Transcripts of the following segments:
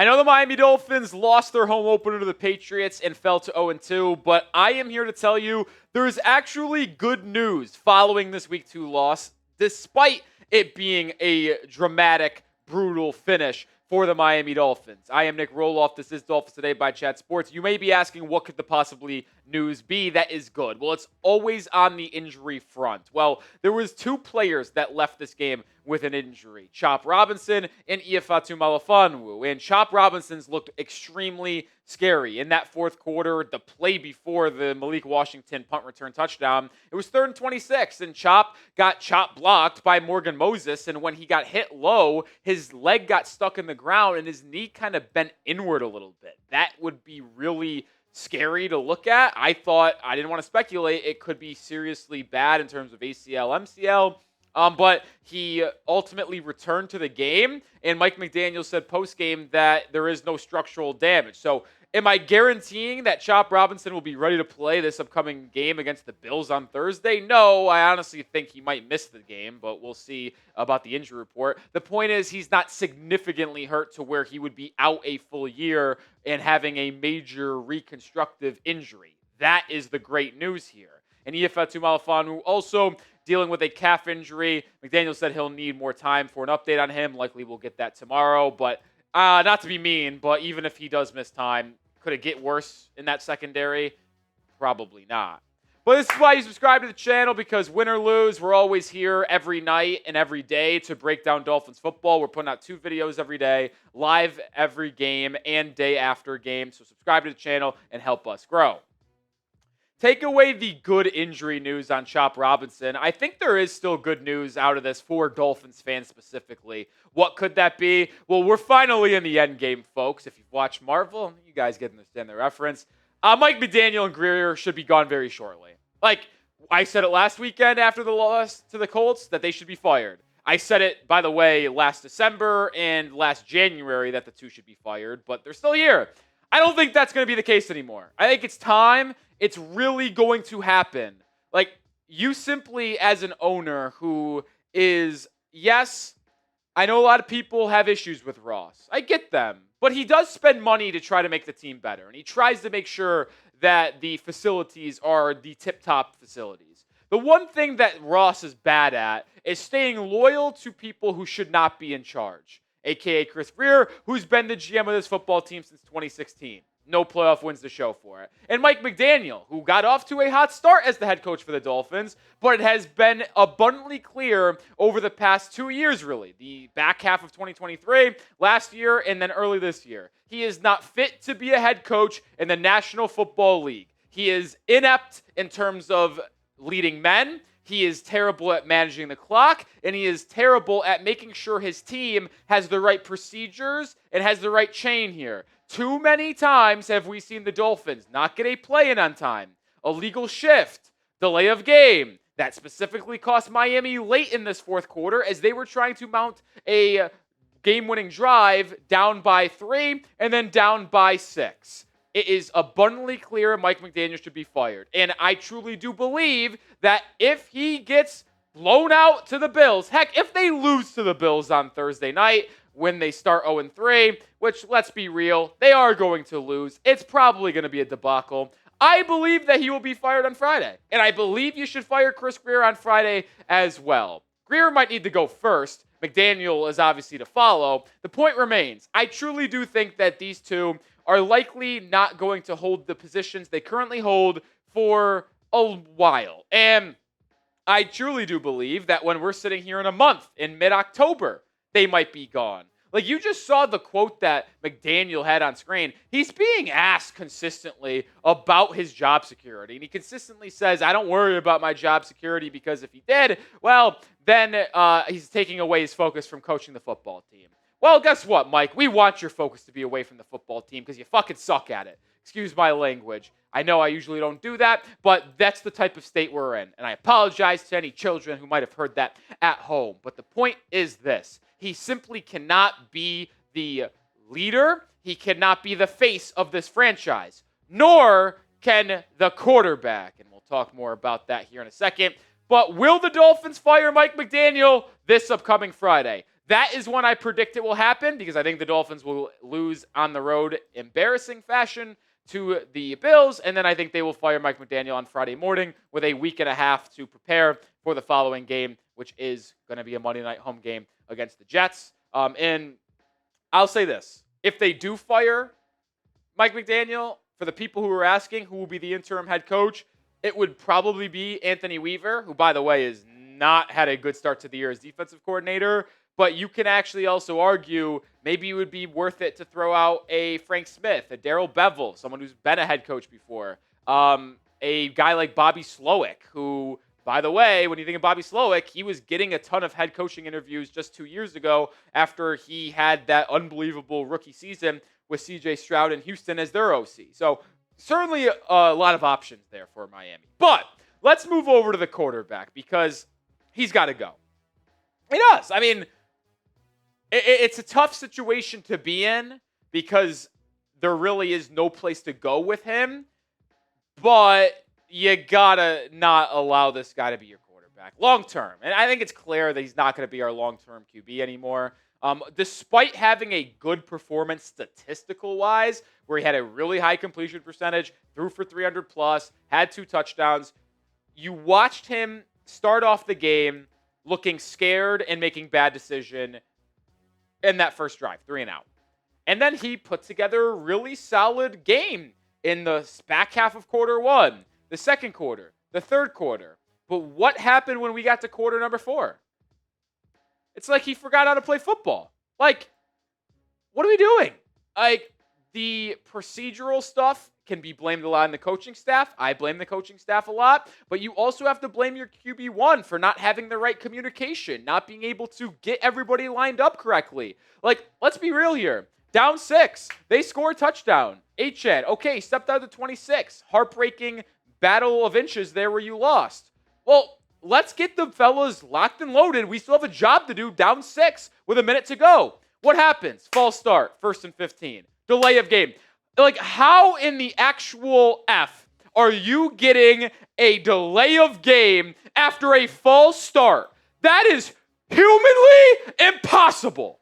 I know the Miami Dolphins lost their home opener to the Patriots and fell to 0-2, but I am here to tell you there is actually good news following this Week 2 loss, despite it being a dramatic, brutal finish for the Miami Dolphins. I am Nic Rohloff. This is Dolphins Today by Chat Sports. You may be asking, what could the possibly news be that is good? Well, it's always on the injury front. Well, there was two players that left this game with an injury, Chop Robinson and Ifeatu Melifonwu. And Chop Robinson's looked extremely scary. In that fourth quarter, the play before the Malik Washington punt return touchdown, it was 3rd and 26, and Chop got blocked by Morgan Moses, and when he got hit low, his leg got stuck in the ground, and his knee kind of bent inward a little bit. That would be really scary to look at. I didn't want to speculate. It could be seriously bad in terms of ACL, MCL. But he ultimately returned to the game, and Mike McDaniel said post-game that there is no structural damage. So am I guaranteeing that Chop Robinson will be ready to play this upcoming game against the Bills on Thursday? No, I honestly think he might miss the game, but we'll see about the injury report. The point is he's not significantly hurt to where he would be out a full year and having a major reconstructive injury. That is the great news here. And Ifeatu Melifonwu also dealing with a calf injury. McDaniel said he'll need more time for an update on him. Likely we'll get that tomorrow. But not to be mean, but even if he does miss time, could it get worse in that secondary? Probably not. But this is why you subscribe to the channel, because win or lose, we're always here every night and every day to break down Dolphins football. We're putting out 2 videos every day, live every game and day after game. So subscribe to the channel and help us grow. Take away the good injury news on Chop Robinson. I think there is still good news out of this for Dolphins fans specifically. What could that be? Well, we're finally in the end game, folks. If you've watched Marvel, you guys get to understand the reference. Mike McDaniel and Grier should be gone very shortly. Like, I said it last weekend after the loss to the Colts that they should be fired. I said it, by the way, last December and last January that the two should be fired, but they're still here. I don't think that's going to be the case anymore. I think it's time. It's really going to happen. Like, you simply, as an owner who is, yes, I know a lot of people have issues with Ross. I get them. But he does spend money to try to make the team better. And he tries to make sure that the facilities are the tip-top facilities. The one thing that Ross is bad at is staying loyal to people who should not be in charge, a.k.a. Chris Grier, who's been the GM of this football team since 2016. No playoff wins to show for it. And Mike McDaniel, who got off to a hot start as the head coach for the Dolphins, but it has been abundantly clear over the past 2 years, really, the back half of 2023, last year, and then early this year. He is not fit to be a head coach in the National Football League. He is inept in terms of leading men. He is terrible at managing the clock, and he is terrible at making sure his team has the right procedures and has the right chain here. Too many times have we seen the Dolphins not get a play in on time, a legal shift, delay of game. That specifically cost Miami late in this fourth quarter as they were trying to mount a game-winning drive down by 3 and then down by 6. It is abundantly clear Mike McDaniel should be fired. And I truly do believe that if he gets blown out to the Bills, heck, if they lose to the Bills on Thursday night when they start 0-3, which, let's be real, they are going to lose, it's probably going to be a debacle. I believe that he will be fired on Friday. And I believe you should fire Chris Grier on Friday as well. Grier might need to go first. McDaniel is obviously to follow. The point remains, I truly do think that these two are likely not going to hold the positions they currently hold for a while. And I truly do believe that when we're sitting here in a month, in mid-October, they might be gone. Like, you just saw the quote that McDaniel had on screen. He's being asked consistently about his job security. And he consistently says, I don't worry about my job security because if he did, well, then he's taking away his focus from coaching the football team. Well, guess what, Mike? We want your focus to be away from the football team because you fucking suck at it. Excuse my language. I know I usually don't do that, but that's the type of state we're in. And I apologize to any children who might have heard that at home. But the point is this. He simply cannot be the leader. He cannot be the face of this franchise. Nor can the quarterback. And we'll talk more about that here in a second. But will the Dolphins fire Mike McDaniel this upcoming Friday? That is when I predict it will happen because I think the Dolphins will lose on the road, embarrassing fashion to the Bills, and then I think they will fire Mike McDaniel on Friday morning with a week and a half to prepare for the following game, which is going to be a Monday night home game against the Jets. And I'll say this. If they do fire Mike McDaniel, for the people who are asking who will be the interim head coach, it would probably be Anthony Weaver, who, by the way, has not had a good start to the year as defensive coordinator. But you can actually also argue maybe it would be worth it to throw out a Frank Smith, a Darrell Bevell, someone who's been a head coach before, a guy like Bobby Slowick, who, by the way, when you think of Bobby Slowick, he was getting a ton of head coaching interviews just 2 years ago after he had that unbelievable rookie season with C.J. Stroud in Houston as their OC. So certainly a lot of options there for Miami. But let's move over to the quarterback because he's got to go. He does. I mean, it's a tough situation to be in because there really is no place to go with him. But you got to not allow this guy to be your quarterback long term. And I think it's clear that he's not going to be our long-term QB anymore. Despite having a good performance statistical-wise, where he had a really high completion percentage, threw for 300 plus, had 2 touchdowns, you watched him start off the game looking scared and making bad decision in that first drive, 3 and out. And then he put together a really solid game in the back half of quarter 1, the second quarter, the third quarter. But what happened when we got to quarter number 4? It's like he forgot how to play football. Like, what are we doing? Like, the procedural stuff can be blamed a lot on the coaching staff. I blame the coaching staff a lot. But you also have to blame your QB1 for not having the right communication, not being able to get everybody lined up correctly. Like, let's be real here. Down 6. They score a touchdown. Achane, okay, stepped out to 26. Heartbreaking battle of inches there where you lost. Well, let's get the fellas locked and loaded. We still have a job to do down 6 with a minute to go. What happens? False start, 1st and 15. Delay of game. Like, how in the actual F are you getting a delay of game after a false start? That is humanly impossible.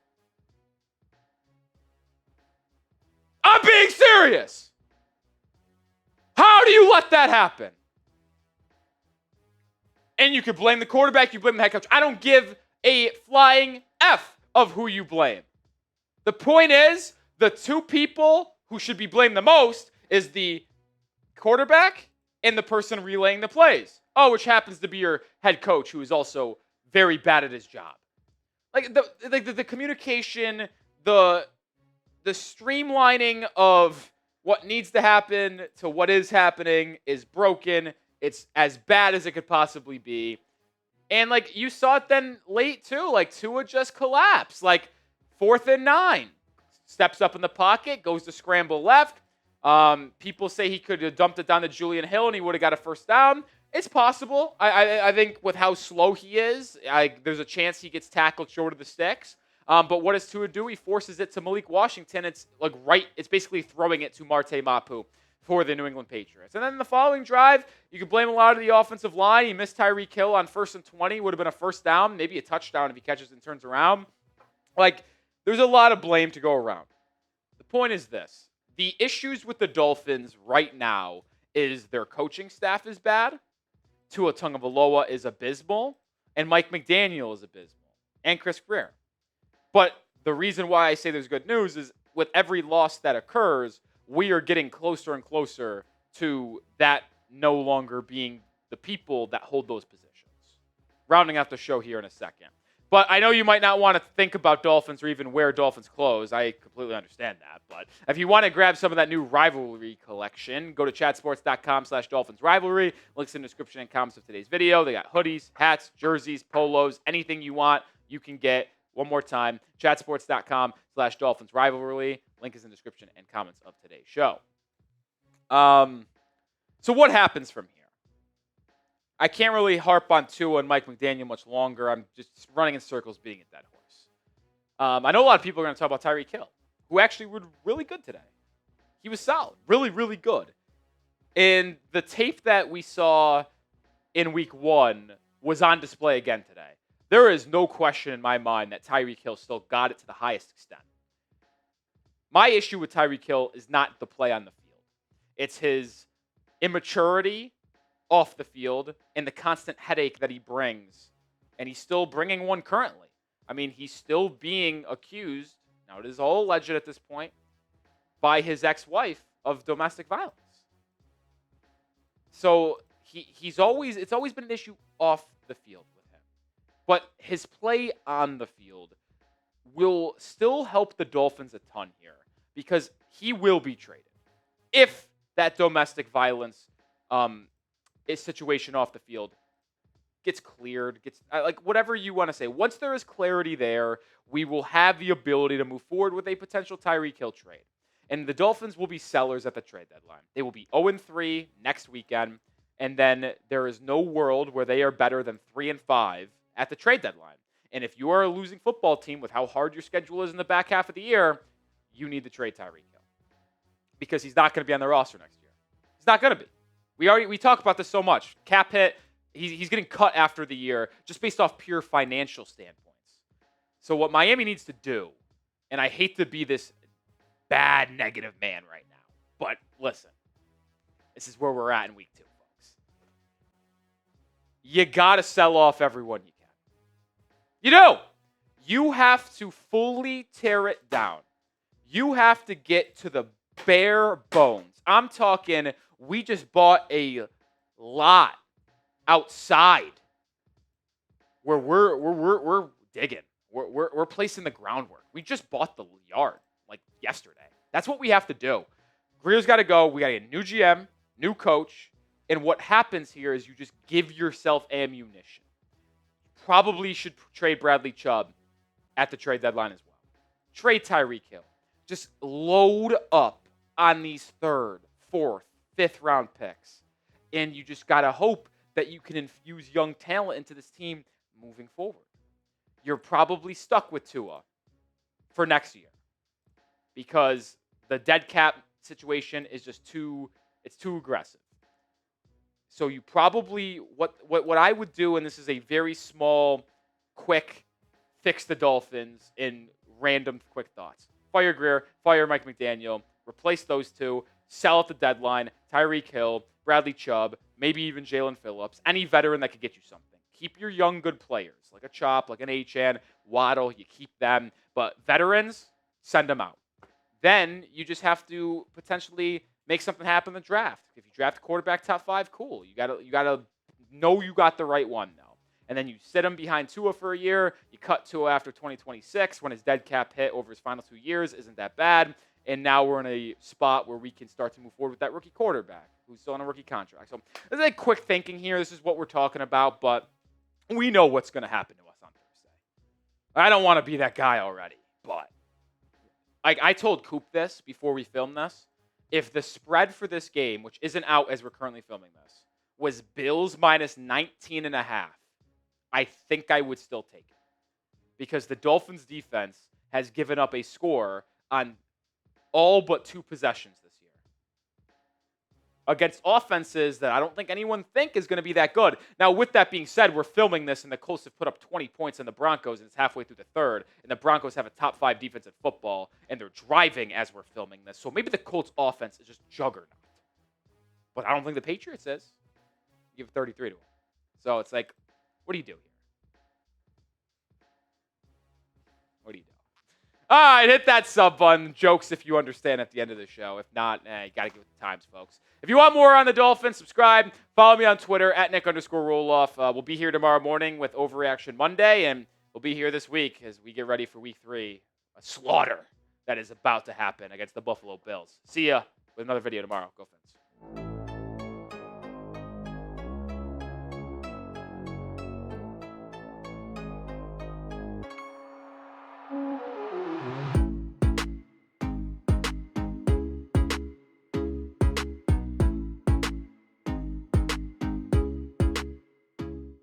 I'm being serious. How do you let that happen? And you can blame the quarterback, you blame the head coach. I don't give a flying F of who you blame. The point is, the 2 people who should be blamed the most is the quarterback and the person relaying the plays. Oh, which happens to be your head coach, who is also very bad at his job. Like the communication, the streamlining of what needs to happen to what is happening is broken. It's as bad as it could possibly be. And, like, you saw it then late, too. Like, Tua just collapsed. Like, 4th and 9. Steps up in the pocket, goes to scramble left. People say he could have dumped it down to Julian Hill and he would have got a first down. It's possible. I think with how slow he is, there's a chance he gets tackled short of the sticks. But what does Tua do? He forces it to Malik Washington. It's like it's basically throwing it to Marte Mapu for the New England Patriots. And then the following drive, you can blame a lot of the offensive line. He missed Tyreek Hill on 1st and 20. Would have been a first down, maybe a touchdown if he catches and turns around. Like, there's a lot of blame to go around. The point is this. The issues with the Dolphins right now is their coaching staff is bad, Tua Tagovailoa is abysmal, and Mike McDaniel is abysmal, and Chris Grier. But the reason why I say there's good news is with every loss that occurs, we are getting closer and closer to that no longer being the people that hold those positions. Rounding out the show here in a second. But I know you might not want to think about Dolphins or even wear Dolphins clothes. I completely understand that. But if you want to grab some of that new rivalry collection, go to chatsports.com/Dolphins rivalry. Links in the description and comments of today's video. They got hoodies, hats, jerseys, polos, anything you want, you can get. One more time, chatsports.com/Dolphins rivalry. Link is in the description and comments of today's show. So what happens from here? I can't really harp on Tua and Mike McDaniel much longer. I'm just running in circles beating a dead horse. I know a lot of people are going to talk about Tyreek Hill, who actually was really good today. He was solid. Really, really good. And the tape that we saw in week 1 was on display again today. there is no question in my mind that Tyreek Hill still got it to the highest extent. My issue with Tyreek Hill is not the play on the field. It's his immaturity off the field and the constant headache that he brings. And he's still bringing one currently. I mean, he's still being accused, now it is all alleged at this point, by his ex-wife of domestic violence. So it's always been an issue off the field with him. But his play on the field will still help the Dolphins a ton here because he will be traded. If that domestic violence situation off the field gets cleared, gets like whatever you want to say. Once there is clarity there, we will have the ability to move forward with a potential Tyreek Hill trade. And the Dolphins will be sellers at the trade deadline. They will be 0-3 next weekend, and then there is no world where they are better than 3-5 at the trade deadline. And if you are a losing football team with how hard your schedule is in the back half of the year, you need to trade Tyreek Hill because he's not going to be on the roster next year. He's not going to be. We talk about this so much. Cap hit. He's getting cut after the year just based off pure financial standpoints. So what Miami needs to do, and I hate to be this bad negative man right now, but listen, this is where we're at in week 2, folks. You got to sell off everyone you can. You know, you have to fully tear it down. You have to get to the bare bones. I'm talking, we just bought a lot outside where we're digging. We're placing the groundwork. We just bought the yard like yesterday. That's what we have to do. Grier's got to go. We got to get a new GM, new coach, and what happens here is you just give yourself ammunition. Probably should trade Bradley Chubb at the trade deadline as well. Trade Tyreek Hill. Just load up on these 3rd, 4th, 5th round picks. And you just got to hope that you can infuse young talent into this team moving forward. You're probably stuck with Tua for next year because the dead cap situation is just too aggressive. So you probably, what I would do, and this is a very small, quick, fix the Dolphins in random quick thoughts. Fire Grier, fire Mike McDaniel, replace those two, sell at the deadline, Tyreek Hill, Bradley Chubb, maybe even Jalen Phillips, any veteran that could get you something. Keep your young, good players, like a Chop, like an Achane, Waddle, you keep them. But veterans, send them out. Then you just have to potentially make something happen in the draft. If you draft a quarterback top 5, cool. You gotta know you got the right one, though. And then you sit him behind Tua for a year. You cut Tua after 2026 when his dead cap hit over his final 2 years. Isn't that bad? And now we're in a spot where we can start to move forward with that rookie quarterback who's still on a rookie contract. So this is like quick thinking here. This is what we're talking about, but we know what's going to happen to us on Thursday. I don't want to be that guy already, but I told Coop this before we filmed this. If the spread for this game, which isn't out as we're currently filming this, was Bills minus 19.5, I think I would still take it. Because the Dolphins defense has given up a score on all but 2 possessions this year. Against offenses that I don't think anyone think is going to be that good. Now, with that being said, we're filming this, and the Colts have put up 20 points on the Broncos, and it's halfway through the 3rd, and the Broncos have a top 5 defense in football, and they're driving as we're filming this. So maybe the Colts offense is just juggernaut. But I don't think the Patriots is. Give 33 to them. So it's like, what do you do here? What do you do? All right, hit that sub button. Jokes if you understand at the end of the show. If not, you got to give it the times, folks. If you want more on the Dolphins, subscribe. Follow me on Twitter at Nic_Rohloff. We'll be here tomorrow morning with Overreaction Monday, and we'll be here this week as we get ready for week 3. A slaughter that is about to happen against the Buffalo Bills. See ya with another video tomorrow. Go Fins.